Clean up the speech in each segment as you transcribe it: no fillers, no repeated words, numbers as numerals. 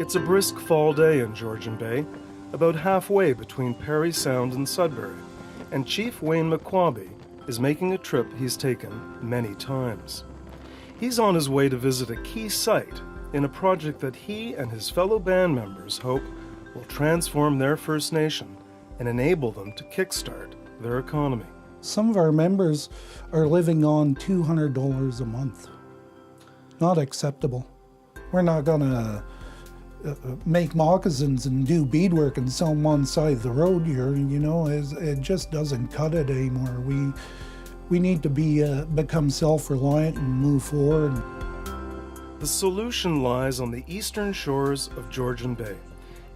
It's a brisk fall day in Georgian Bay, about halfway between Parry Sound and Sudbury, and Chief Wayne McQuaby is making a trip he's taken many times. He's on his way to visit a key site in a project that he and his fellow band members hope will transform their First Nation and enable them to kickstart their economy. Some of our members are living on $200 a month. Not acceptable. We're not gonna make moccasins and do beadwork and sell them on the side of the road here, you know. It just doesn't cut it anymore. We need to become self-reliant and move forward. The solution lies on the eastern shores of Georgian Bay,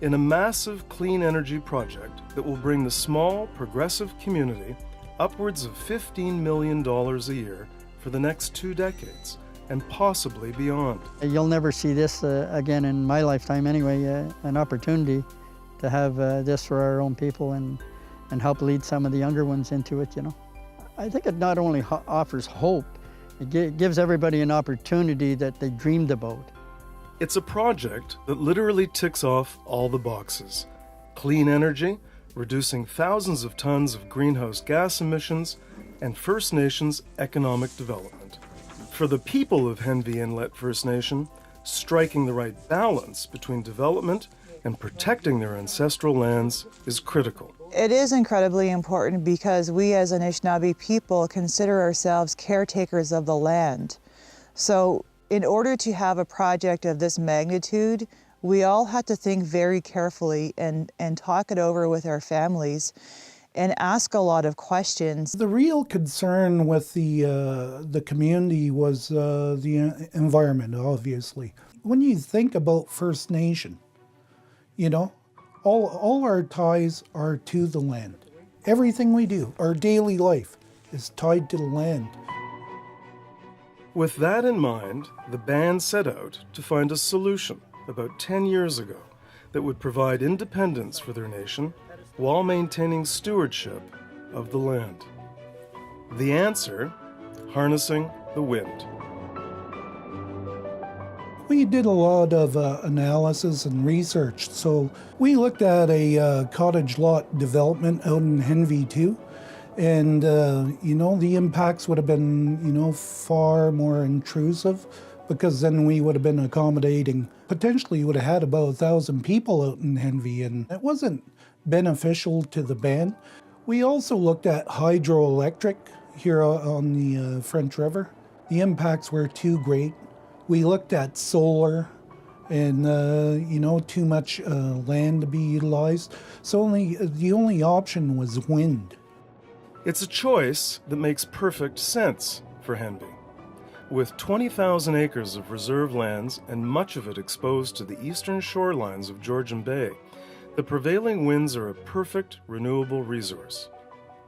in a massive clean energy project that will bring the small, progressive community upwards of $15 million a year for the next 2 decades, and possibly beyond. You'll never see this again in my lifetime anyway, an opportunity to have this for our own people and help lead some of the younger ones into it, you know. I think it not only offers hope, it gives everybody an opportunity that they dreamed about. It's a project that literally ticks off all the boxes. Clean energy, reducing thousands of tons of greenhouse gas emissions, and First Nations economic development. For the people of Henvey Inlet First Nation, striking the right balance between development and protecting their ancestral lands is critical. It is incredibly important because we as Anishinaabe people consider ourselves caretakers of the land. So in order to have a project of this magnitude, we all had to think very carefully and talk it over with our families and ask a lot of questions. The real concern with the community was the environment, obviously. When you think about First Nation, you know, all our ties are to the land. Everything we do, our daily life, is tied to the land. With that in mind, the band set out to find a solution about 10 years ago that would provide independence for their nation while maintaining stewardship of the land. The answer, harnessing the wind. We did a lot of analysis and research. So we looked at a cottage lot development out in Henvey too. And, you know, the impacts would have been, you know, far more intrusive, because then we would have been accommodating, potentially would have had about 1,000 people out in Henvey, and it wasn't beneficial to the band. We also looked at hydroelectric here on the French River. The impacts were too great. We looked at solar and, you know, too much land to be utilized. So the only option was wind. It's a choice that makes perfect sense for Henvey. With 20,000 acres of reserve lands and much of it exposed to the eastern shorelines of Georgian Bay, the prevailing winds are a perfect renewable resource.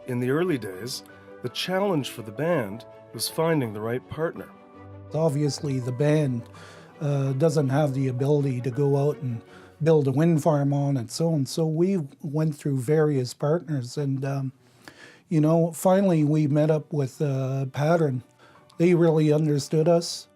In the early days, the challenge for the band was finding the right partner. Obviously, the band doesn't have the ability to go out and build a wind farm on its own. So we went through various partners, and you know, finally we met up with Pattern. They really understood us.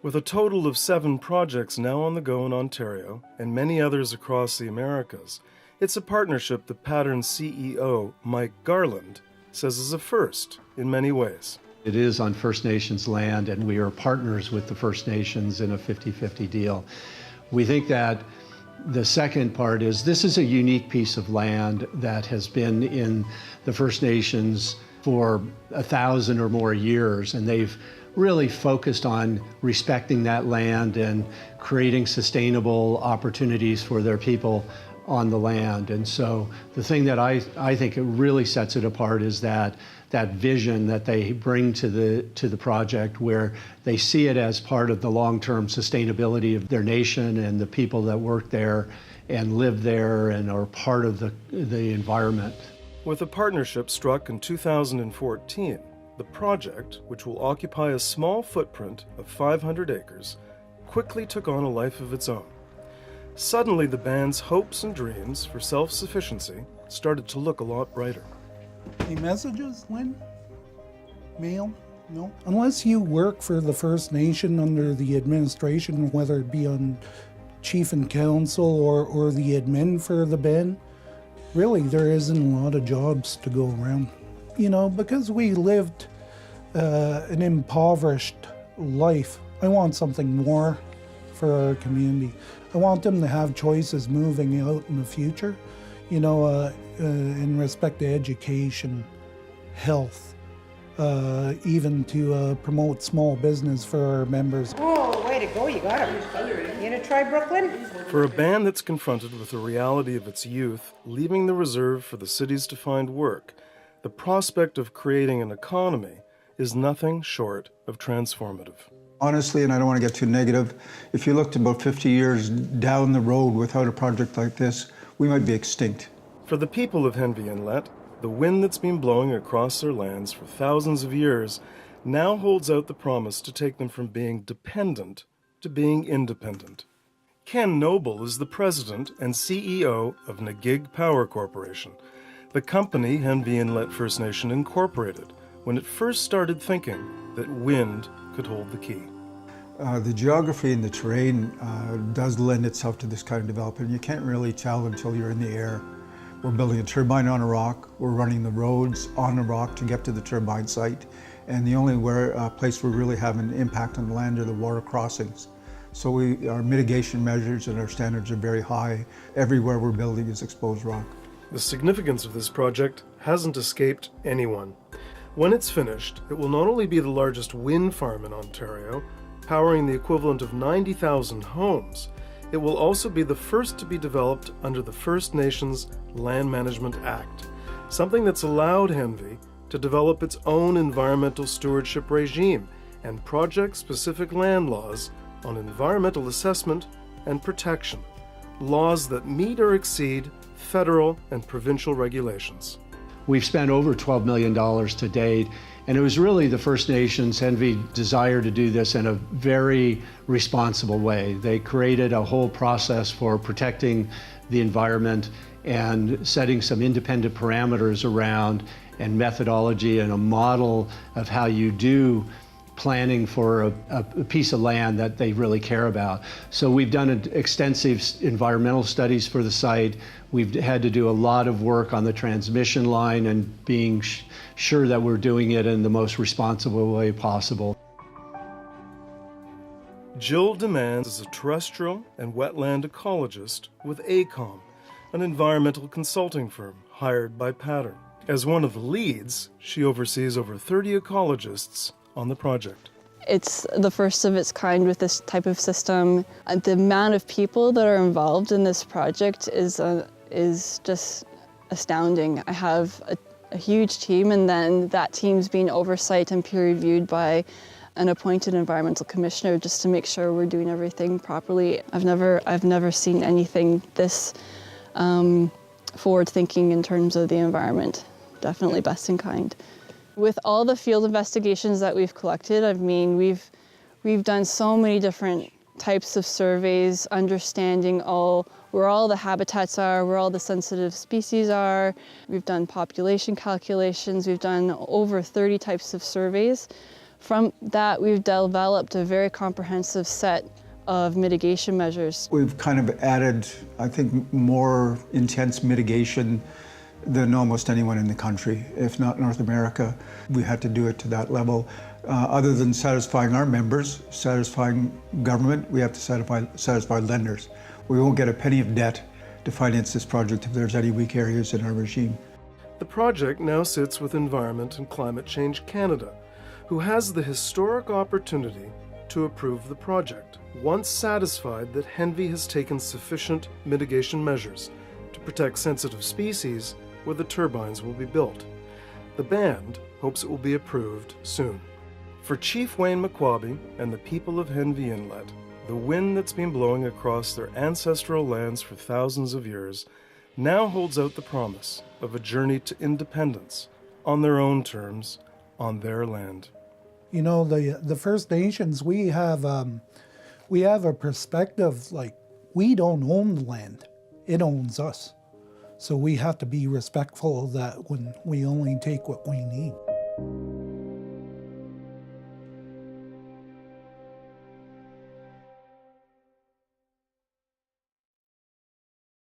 With a total of 7 projects now on the go in Ontario and many others across the Americas, it's a partnership that Pattern's CEO, Mike Garland, says is a first in many ways. It is on First Nations land, and we are partners with the First Nations in a 50-50 deal. We think that the second part is this is a unique piece of land that has been in the First Nations for 1,000 or more years, and they've really focused on respecting that land and creating sustainable opportunities for their people on the land. And so the thing that I think it really sets it apart is that vision that they bring to the project, where they see it as part of the long-term sustainability of their nation and the people that work there and live there and are part of the environment. With a partnership struck in 2014, the project, which will occupy a small footprint of 500 acres, quickly took on a life of its own. Suddenly, the band's hopes and dreams for self-sufficiency started to look a lot brighter. Any messages, Lynn? Mail? No? Unless you work for the First Nation under the administration, whether it be on chief and council or the admin for the band, really there isn't a lot of jobs to go around. You know, because we lived an impoverished life, I want something more for our community. I want them to have choices moving out in the future, you know, in respect to education, health, even to promote small business for our members. Oh, way to go, you got him. You gonna try Brooklyn? For a band that's confronted with the reality of its youth leaving the reserve for the cities to find work, the prospect of creating an economy is nothing short of transformative. Honestly, and I don't want to get too negative, if you looked about 50 years down the road without a project like this, we might be extinct. For the people of Henvey Inlet, the wind that's been blowing across their lands for thousands of years now holds out the promise to take them from being dependent to being independent. Ken Noble is the president and CEO of Nigig Power Corporation, the company Henvey Inlet First Nation incorporated when it first started thinking that wind could hold the key. The geography and the terrain does lend itself to this kind of development. You can't really tell until you're in the air. We're building a turbine on a rock. We're running the roads on a rock to get to the turbine site. And the only place we really have an impact on the land are the water crossings. So our mitigation measures and our standards are very high. Everywhere we're building is exposed rock. The significance of this project hasn't escaped anyone. When it's finished, it will not only be the largest wind farm in Ontario, powering the equivalent of 90,000 homes, it will also be the first to be developed under the First Nations Land Management Act, something that's allowed Henvey to develop its own environmental stewardship regime and project-specific land laws on environmental assessment and protection, laws that meet or exceed federal and provincial regulations. We've spent over $12 million to date, and it was really the First Nations Henvey desire to do this in a very responsible way. They created a whole process for protecting the environment and setting some independent parameters around and methodology and a model of how you do planning for a piece of land that they really care about. So we've done extensive environmental studies for the site. We've had to do a lot of work on the transmission line and being sure that we're doing it in the most responsible way possible. Jill Demands is a terrestrial and wetland ecologist with AECOM, an environmental consulting firm hired by Pattern. As one of the leads, she oversees over 30 ecologists on the project. It's the first of its kind with this type of system. The amount of people that are involved in this project is just astounding. I have a huge team, and then that team's being oversight and peer reviewed by an appointed environmental commissioner just to make sure we're doing everything properly. I've never seen anything this forward thinking in terms of the environment. Definitely best in kind. With all the field investigations that we've collected, I mean, we've done so many different types of surveys, understanding where all the habitats are, where all the sensitive species are. We've done population calculations. We've done over 30 types of surveys. From that, we've developed a very comprehensive set of mitigation measures. We've kind of added, I think, more intense mitigation than almost anyone in the country, if not North America. We had to do it to that level. Other than satisfying our members, satisfying government, we have to satisfy lenders. We won't get a penny of debt to finance this project if there's any weak areas in our regime. The project now sits with Environment and Climate Change Canada, who has the historic opportunity to approve the project, once satisfied that Henvey has taken sufficient mitigation measures to protect sensitive species where the turbines will be built. The band hopes it will be approved soon. For Chief Wayne McQuabbie and the people of Henvey Inlet, the wind that's been blowing across their ancestral lands for thousands of years now holds out the promise of a journey to independence on their own terms, on their land. You know, the First Nations, we have a perspective like we don't own the land, it owns us. So we have to be respectful of that when we only take what we need.